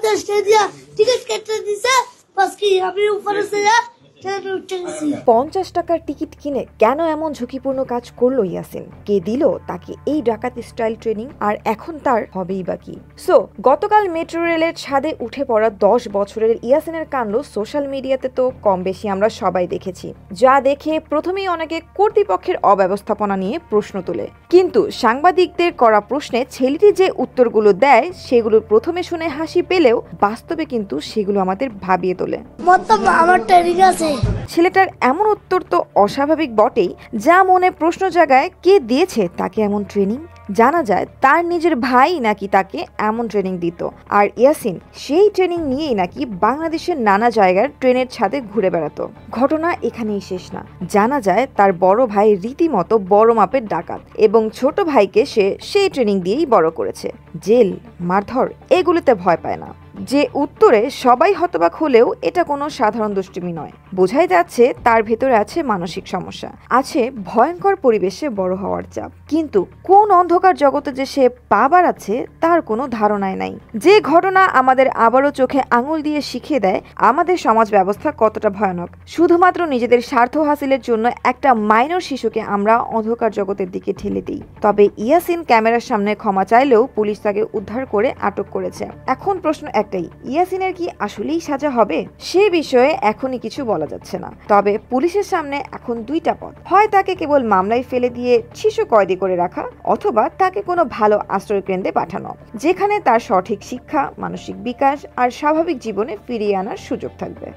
50 দিয়া টিকিট কেটে দিছে বাকি আমি উপরে যা 50 টাকার টিকিট কিনে কেন এমন ঝুঁকিপূর্ণ কাজ করলো ইয়াসিন? কে দিল তাকে এই ডাকাতি স্টাইল ট্রেনিং? আর এখন তার হবেই বাকি। সো গতকাল মেট্রো রেলের ছাদে উঠে পড়া 10 বছরের ইয়াসিনের কাণ্ড সোশ্যাল মিডিয়াতে তো কম বেশি আমরা সবাই দেখেছি, যা দেখে প্রথমেই অনেকে কর্তৃপক্ষের অব্যবস্থাপনা নিয়ে প্রশ্ন তোলে। কিন্তু সাংবাদিকদের করা প্রশ্নে ছেলেটি যে উত্তরগুলো দেয় সেগুলো প্রথমে শুনে হাসি পেলেও বাস্তবে কিন্তু সেগুলো আমাদের ভাবিয়ে তোলে। আমার ট্রেনিং আছে। ছেলেটার এমন উত্তর তো অস্বাভাবিক বটেই, যা মনে প্রশ্ন জাগায় কে দিয়েছে তাকে এমন ট্রেনিং। জানা যায় তার নিজের ভাই নাকি তাকে এমন ট্রেনিং দিত, আর ইয়াসিন সেই ট্রেনিং নিয়েই নাকি বাংলাদেশের নানা জায়গার ট্রেনের ছাদে ঘুরে বেড়াতো। ঘটনা এখানেই শেষ না, জানা যায় তার বড় ভাই রীতিমতো বড় মাপের ডাকাত এবং ছোট ভাইকে সে সেই ট্রেনিং দিয়েই বড় করেছে। জেল, মারধর এগুলোতে ভয় পায় না। যে উত্তরে সবাই হতবাক হলেও এটা কোনো সাধারণ দুষ্টুমি নয়। বোঝাই যাচ্ছে তার ভেতরে আছে মানসিক সমস্যা, আছে ভয়ঙ্কর পরিবেশে বড় হওয়ার চাপ। কিন্তু কোন অন্ধকার জগতে যে সে পা বাড়াচ্ছে তার কোনো ধারণাই নাই। যে ঘটনা আমাদের আবারও চোখে আঙুল দিয়ে শিখিয়ে দেয় আমাদের সমাজ ব্যবস্থা কতটা ভয়ানক। শুধুমাত্র নিজেদের স্বার্থ হাসিলের জন্য একটা মাইনর শিশুকে আমরা অন্ধকার জগতের দিকে ঠেলে দিই। তবে ইয়াসিন ক্যামেরার সামনে ক্ষমা চাইলেও পুলিশ তাকে উদ্ধার করে আটক করেছে। এখন প্রশ্ন একটাই, ইয়াসিনের কি আসলেই সাজা হবে? সে বিষয়ে এখনই কিছু বলা যাচ্ছে না। তবে পুলিশের সামনে এখন দুইটা পথ, হয় তাকে কেবল মামলায় ফেলে দিয়ে শিশু কয়েদি করে রাখা, অথবা তাকে কোনো ভালো আশ্রয় কেন্দ্রে পাঠানো, যেখানে তার সঠিক শিক্ষা, মানসিক বিকাশ আর স্বাভাবিক জীবনে ফিরিয়ে আনার সুযোগ থাকবে।